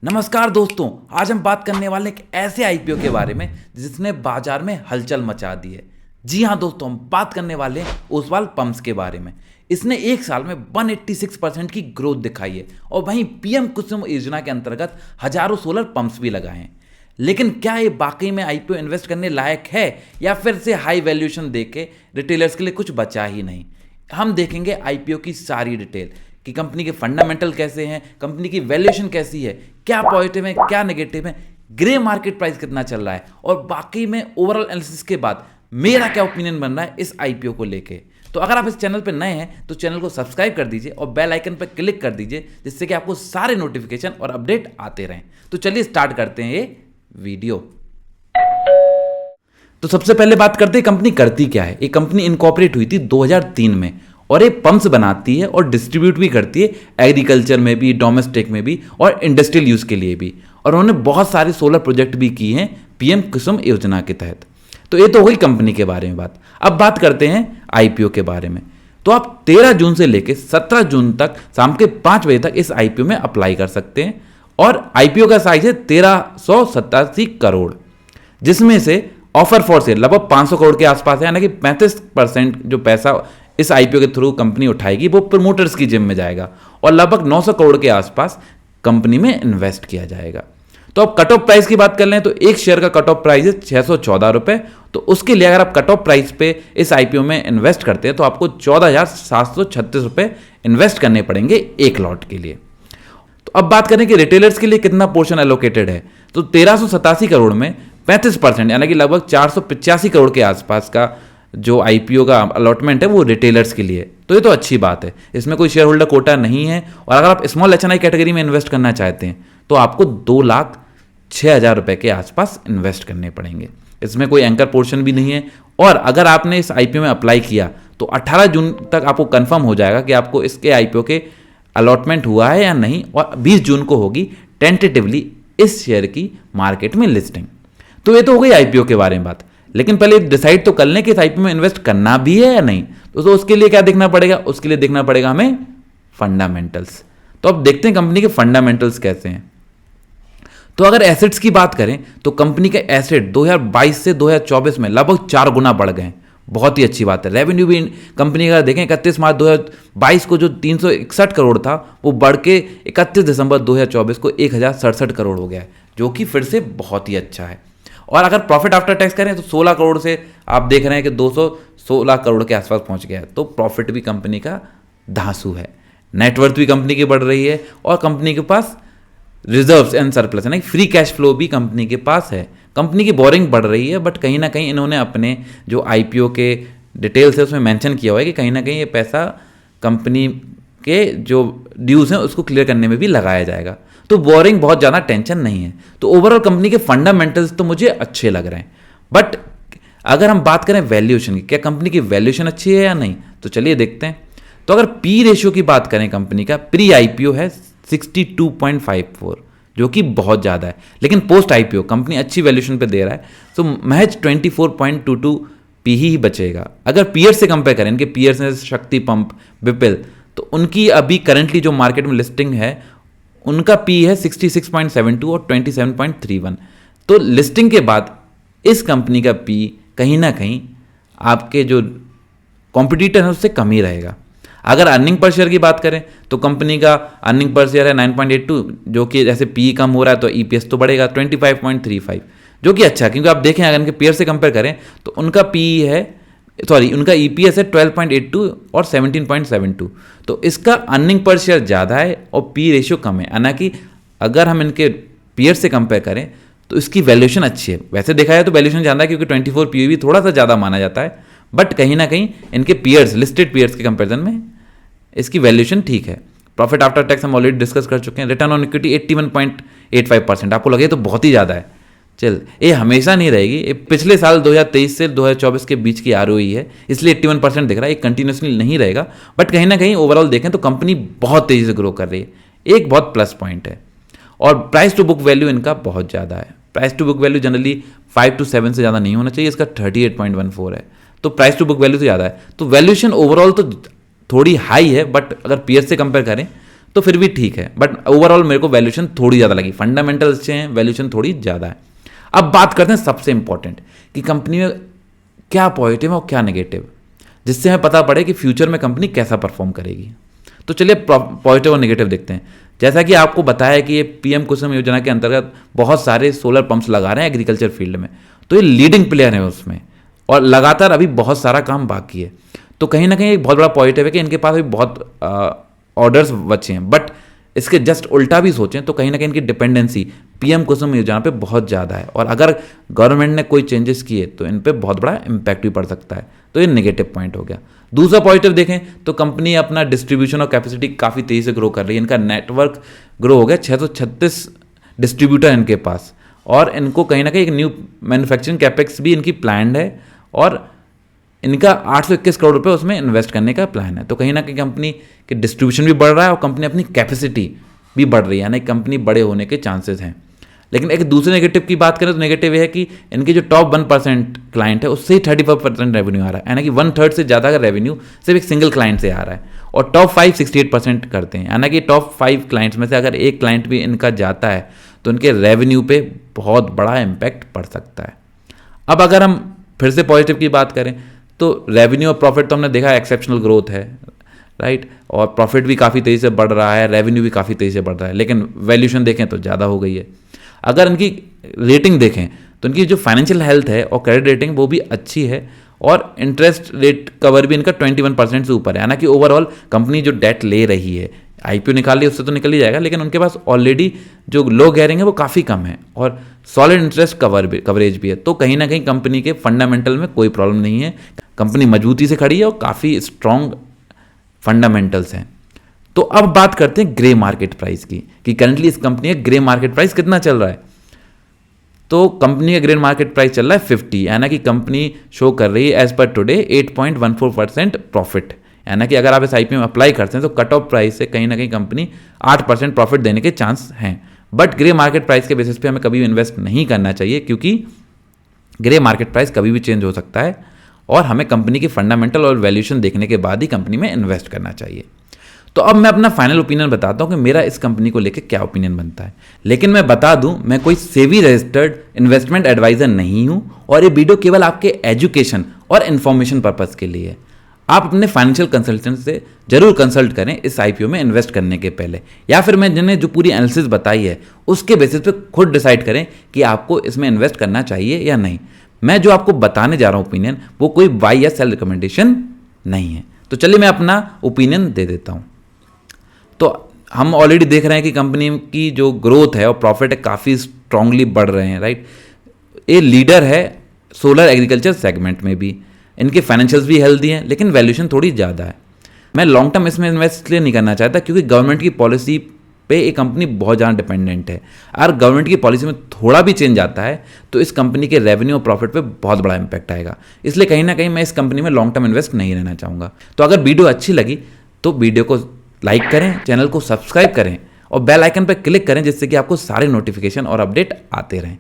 नमस्कार दोस्तों, आज हम बात करने वाले एक ऐसे आईपीओ के बारे में जिसने बाजार में हलचल मचा दी है। जी हाँ दोस्तों, हम बात करने वाले हैं ओसवाल पंप्स के बारे में। इसने एक साल में 186% की ग्रोथ दिखाई है और वहीं पीएम कुसुम योजना के अंतर्गत हजारों सोलर पंप्स भी लगाए हैं। लेकिन क्या ये वाकई में आईपीओ इन्वेस्ट करने लायक है या फिर से हाई वैल्यूएशन देके रिटेलर्स के लिए कुछ बचा ही नहीं। हम देखेंगे आईपीओ की सारी डिटेल कि कंपनी के फंडामेंटल कैसे हैं, कंपनी की वैल्यूएशन कैसी है, क्या पॉजिटिव है क्या नेगेटिव है, ग्रे मार्केट प्राइस कितना चल रहा है और बाकी में ओवरऑल एनालिसिस के बाद मेरा क्या ओपिनियन बन रहा है इस आईपीओ को लेके। तो अगर आप इस चैनल पर नए हैं तो चैनल को सब्सक्राइब कर दीजिए और बेल आइकन पर क्लिक कर दीजिए जिससे कि आपको सारे नोटिफिकेशन और अपडेट आते रहें। तो चलिए स्टार्ट करते हैं ये वीडियो। तो सबसे पहले बात करते हैं कंपनी करती क्या है। ये कंपनी इनकॉर्पोरेट हुई थी 2003 में और ये पंप्स बनाती है और डिस्ट्रीब्यूट भी करती है एग्रीकल्चर में भी, डोमेस्टिक में भी और इंडस्ट्रियल यूज के लिए भी। और उन्होंने बहुत सारे सोलर प्रोजेक्ट भी किए हैं पीएम कुसुम योजना के तहत। तो ये तो हो गई कंपनी के बारे में बात। अब बात करते हैं आईपीओ के बारे में। तो आप 13 जून से लेकर 17 जून तक शाम के 5 बजे तक इस आईपीओ में अप्लाई कर सकते हैं और आईपीओ का साइज है 1387 करोड़, जिसमें से ऑफर फॉर सेल लगभग 500 करोड़ के आसपास है, यानी कि 35% जो पैसा इस आईपीओ के थ्रू कंपनी उठाएगी वो प्रमोटर्स की जेब में जाएगा और लगभग 900 करोड़ के आसपास कंपनी में इन्वेस्ट किया जाएगा। तो अब कट ऑफ प्राइस की बात कर लें तो एक शेयर का कट ऑफ प्राइस है 614 रुपए। तो उसके लिए अगर आप कट ऑफ प्राइस पे इस आईपीओ में इन्वेस्ट करते हैं तो आपको 14,736 रुपए इन्वेस्ट करने पड़ेंगे एक लॉट के लिए। तो अब बात करें कि रिटेलर्स के लिए कितना पोर्शन एलोकेटेड है। तो 1387 करोड़ में 35% यानी कि लगभग 485 करोड़ के आसपास का जो आईपीओ का अलॉटमेंट है वो रिटेलर्स के लिए। तो ये तो अच्छी बात है, इसमें कोई शेयर होल्डर कोटा नहीं है। और अगर आप स्मॉल एचएनआई कैटेगरी में इन्वेस्ट करना चाहते हैं तो आपको 2,06,000 रुपए के आसपास इन्वेस्ट करने पड़ेंगे। इसमें कोई एंकर पोर्शन भी नहीं है। और अगर आपने इस आईपीओ में अप्लाई किया तो 18 जून तक आपको कंफर्म हो जाएगा कि आपको इसके आईपीओ के अलॉटमेंट हुआ है या नहीं, और 20 जून को होगी टेंटेटिवली इस शेयर की मार्केट में लिस्टिंग। तो ये तो हो गई आईपीओ के बारे में बात। लेकिन पहले डिसाइड तो कर लें कि इस आईपीओ में इन्वेस्ट करना भी है या नहीं। तो उसके लिए क्या देखना पड़ेगा, उसके लिए देखना पड़ेगा हमें फंडामेंटल्स। तो अब देखते हैं कंपनी के फंडामेंटल्स कैसे हैं। तो अगर एसेट्स की बात करें तो कंपनी के एसेट 2022 से 2024 में लगभग 4 गुना बढ़ गए। बहुत ही अच्छी बात है। रेवेन्यू भी कंपनी का देखें 31 मार्च 2022 को जो 361 करोड़ था वो बढ़ के 31 दिसंबर 2024 को 1,067 करोड़ हो गया है, जो कि फिर से बहुत ही अच्छा है। और अगर प्रॉफिट आफ्टर टैक्स करें तो 16 करोड़ से आप देख रहे हैं कि 216 करोड़ के आसपास पहुंच गया है। तो प्रॉफिट भी कंपनी का धांसू है। नेटवर्थ भी कंपनी की बढ़ रही है और कंपनी के पास रिजर्व्स एंड सरप्लस यानी फ्री कैश फ्लो भी कंपनी के पास है। कंपनी की बोरिंग बढ़ रही है, बट कहीं ना कहीं इन्होंने अपने जो आईपीओ के डिटेल्स है उसमें मेंशन किया हुआ है कि कहीं ना कहीं ये पैसा कंपनी के जो ड्यूज हैं उसको क्लियर करने में भी लगाया जाएगा। तो बोरिंग बहुत ज़्यादा टेंशन नहीं है। तो ओवरऑल कंपनी के फंडामेंटल्स तो मुझे अच्छे लग रहे हैं। बट अगर हम बात करें वैल्यूएशन की, क्या कंपनी की वैल्यूएशन अच्छी है या नहीं, तो चलिए देखते हैं। तो अगर पी रेशियो की बात करें कंपनी का प्री आईपीओ है 62.54, जो कि बहुत ज़्यादा है। लेकिन पोस्ट आईपीओ कंपनी अच्छी वैल्यूएशन पे दे रहा है, तो महज 24.22 पी ही बचेगा। अगर पीयर्स से कंपेयर करें, इनके पीयर्स हैं शक्ति पंप, विपिल, तो उनकी अभी करंटली जो मार्केट में लिस्टिंग है उनका पी है 66.72 और 27.31। तो लिस्टिंग के बाद इस कंपनी का पी कहीं ना कहीं आपके जो कॉम्पिटिटर है उससे कम ही रहेगा। अगर अर्निंग पर शेयर की बात करें तो कंपनी का अर्निंग पर शेयर है 9.82, जो कि जैसे पी कम हो रहा है तो ईपीएस तो बढ़ेगा 25.35, जो कि अच्छा है। क्योंकि आप देखें अगर इनके पेयर से कंपेयर करें तो उनका पी है उनका ईपीएस है 12.82 और 17.72। तो इसका अर्निंग पर शेयर ज़्यादा है और पी रेशियो कम है। हालांकि अगर हम इनके पीयर से कंपेयर करें तो इसकी वैल्यूएशन अच्छी है। वैसे देखा जाए तो वैल्यूएशन ज़्यादा है क्योंकि 24 पी भी थोड़ा सा ज़्यादा माना जाता है, बट कहीं ना कहीं इनके पीयर्स, लिस्टेड पीयर्स के कंपेरिजन में इसकी वैल्यूएशन ठीक है। प्रॉफिट आफ्टर टैक्स हम ऑलरेडी डिस्कस कर चुके हैं। Return on equity 81.85%। आपको लगे तो बहुत ही ज़्यादा है। चल, ये हमेशा नहीं रहेगी। ये पिछले साल 2023 से 2024 के बीच की आरओई है, इसलिए 81% दिख रहा है। ये कंटिन्यूसली नहीं रहेगा, बट कहीं ना कहीं ओवरऑल देखें तो कंपनी बहुत तेज़ी से ग्रो कर रही है, एक बहुत प्लस पॉइंट है। और प्राइस टू बुक वैल्यू इनका बहुत ज़्यादा है। Price to book value generally 5 to 7 से ज़्यादा नहीं होना चाहिए, इसका 38.14 है। तो प्राइस टू बुक वैल्यू से ज़्यादा है। तो वैल्यूएशन ओवरऑल तो थोड़ी हाई है, बट अगर पीयर से कंपेयर करें तो फिर भी ठीक है, बट ओवरऑल मेरे को वैल्यूएशन थोड़ी ज़्यादा लगी। फंडामेंटल अच्छे हैं, वैल्यूएशन थोड़ी ज़्यादा है। अब बात करते हैं सबसे इंपॉर्टेंट कि कंपनी में क्या पॉजिटिव है और क्या नेगेटिव, जिससे हमें पता पड़े कि फ्यूचर में कंपनी कैसा परफॉर्म करेगी। तो चलिए पॉजिटिव और नेगेटिव देखते हैं। जैसा कि आपको बताया कि ये पीएम कुसुम योजना के अंतर्गत बहुत सारे सोलर पंप्स लगा रहे हैं एग्रीकल्चर फील्ड में, तो ये लीडिंग प्लेयर है उसमें, और लगातार अभी बहुत सारा काम बाकी है। तो कहीं ना कहीं एक बहुत बड़ा पॉजिटिव है कि इनके पास अभी बहुत ऑर्डर्स बचे हैं। बट इसके जस्ट उल्टा भी सोचें तो कहीं ना कहीं इनकी डिपेंडेंसी पीएम कुसुम योजना पे बहुत ज़्यादा है, और अगर गवर्नमेंट ने कोई चेंजेस किए तो इन पे बहुत बड़ा इम्पैक्ट भी पड़ सकता है। तो ये नेगेटिव पॉइंट हो गया। दूसरा पॉजिटिव देखें तो कंपनी अपना डिस्ट्रीब्यूशन और कैपेसिटी काफ़ी तेज़ी से ग्रो कर रही है। इनका नेटवर्क ग्रो हो गया, 636 डिस्ट्रीब्यूटर इनके पास, और इनको कहीं ना कहीं एक न्यू मैन्युफैक्चरिंग कैपेक्स भी इनकी प्लान्ड है, और इनका 821 करोड़ रुपए उसमें इन्वेस्ट करने का प्लान है। तो कहीं ना कहीं कंपनी के डिस्ट्रीब्यूशन भी बढ़ रहा है और कंपनी अपनी कैपेसिटी भी बढ़ रही है, यानी कंपनी बड़े होने के चांसेस हैं। लेकिन एक दूसरे नेगेटिव की बात करें तो नेगेटिव ये है कि इनके जो टॉप 1% क्लाइंट है उससे ही 35% रेवेन्यू आ रहा है, यानी कि 1/3 से ज़्यादा का रेवेन्यू सिर्फ एक सिंगल क्लाइंट से आ रहा है, और टॉप 5 68% करते हैं, यानी कि टॉप 5 क्लाइंट्स में से अगर एक क्लाइंट भी इनका जाता है तो इनके रेवेन्यू पे बहुत बड़ा इम्पैक्ट पड़ सकता है। अब अगर हम फिर से पॉजिटिव की बात करें तो रेवेन्यू और प्रॉफिट तो हमने देखा एक्सेप्शनल ग्रोथ है, राइट, और प्रॉफिट भी काफ़ी तेज़ी से बढ़ रहा है, रेवेन्यू भी काफ़ी तेज़ी से बढ़ रहा है, लेकिन वैल्यूएशन देखें तो ज़्यादा हो गई है। अगर इनकी रेटिंग देखें तो इनकी जो फाइनेंशियल हेल्थ है और क्रेडिट रेटिंग वो भी अच्छी है, और इंटरेस्ट रेट कवर भी इनका 21% से ऊपर है, यानी कि ओवरऑल कंपनी जो डेट ले रही है, आईपीओ निकाल ली उससे तो निकल ही जाएगा, लेकिन उनके पास ऑलरेडी जो लो गेयरिंग है वो काफ़ी कम है, और सॉलिड इंटरेस्ट कवरेज भी है। तो कहीं ना कहीं कंपनी के फंडामेंटल में कोई प्रॉब्लम नहीं है, कंपनी मजबूती से खड़ी है और काफ़ी स्ट्रॉन्ग फंडामेंटल्स हैं। तो अब बात करते हैं ग्रे मार्केट प्राइस की, कि करंटली इस कंपनी का ग्रे मार्केट प्राइस कितना चल रहा है। तो कंपनी का ग्रे मार्केट प्राइस चल रहा है 50, यानी कि कंपनी शो कर रही है एज पर टुडे 8.14% प्रॉफिट, यानी कि अगर आप इस आईपीओ में अप्लाई करते हैं तो कट ऑफ प्राइस से कहीं ना कहीं कंपनी 8% प्रॉफिट देने के चांस हैं। बट ग्रे मार्केट प्राइस के बेसिस पे हमें कभी भी इन्वेस्ट नहीं करना चाहिए, क्योंकि ग्रे मार्केट प्राइस कभी भी चेंज हो सकता है, और हमें कंपनी की फंडामेंटल और वैल्यूएशन देखने के बाद ही कंपनी में इन्वेस्ट करना चाहिए। तो अब मैं अपना फाइनल ओपिनियन बताता हूं कि मेरा इस कंपनी को लेकर क्या ओपिनियन बनता है। लेकिन मैं बता दूं, मैं कोई सेबी रजिस्टर्ड इन्वेस्टमेंट एडवाइजर नहीं हूं, और ये वीडियो केवल आपके एजुकेशन और इन्फॉर्मेशन पर्पस के लिए है। आप अपने फाइनेंशियल कंसल्टेंट से जरूर कंसल्ट करें इस आईपीओ में इन्वेस्ट करने के पहले, या फिर मैंने जो पूरी एनालिसिस बताई है उसके बेसिस पे खुद डिसाइड करें कि आपको इसमें इन्वेस्ट करना चाहिए या नहीं। मैं जो आपको बताने जा रहा हूं ओपिनियन, वो कोई बाय या सेल रिकमेंडेशन नहीं है। तो चलिए मैं अपना ओपिनियन दे देता हूं। तो हम ऑलरेडी देख रहे हैं कि कंपनी की जो ग्रोथ है और प्रॉफिट है काफ़ी स्ट्रांगली बढ़ रहे हैं, राइट। ये लीडर है सोलर एग्रीकल्चर सेगमेंट में भी, इनके फाइनेंशियल्स भी हेल्दी हैं, लेकिन वैल्यूएशन थोड़ी ज़्यादा है। मैं लॉन्ग टर्म इसमें इन्वेस्ट इसलिए नहीं करना चाहता क्योंकि गवर्नमेंट की पॉलिसी पे ये कंपनी बहुत ज़्यादा डिपेंडेंट है। अगर गवर्नमेंट की पॉलिसी में थोड़ा भी चेंज आता है तो इस कंपनी के रेवेन्यू और प्रॉफिट पे बहुत बड़ा इंपैक्ट आएगा। इसलिए कहीं ना कहीं मैं इस कंपनी में लॉन्ग टर्म इन्वेस्ट नहीं रहना चाहूँगा। तो अगर वीडियो अच्छी लगी तो वीडियो को लाइक करें, चैनल को सब्सक्राइब करें और बेल आइकन पर क्लिक करें, जिससे कि आपको सारे नोटिफिकेशन और अपडेट आते रहें।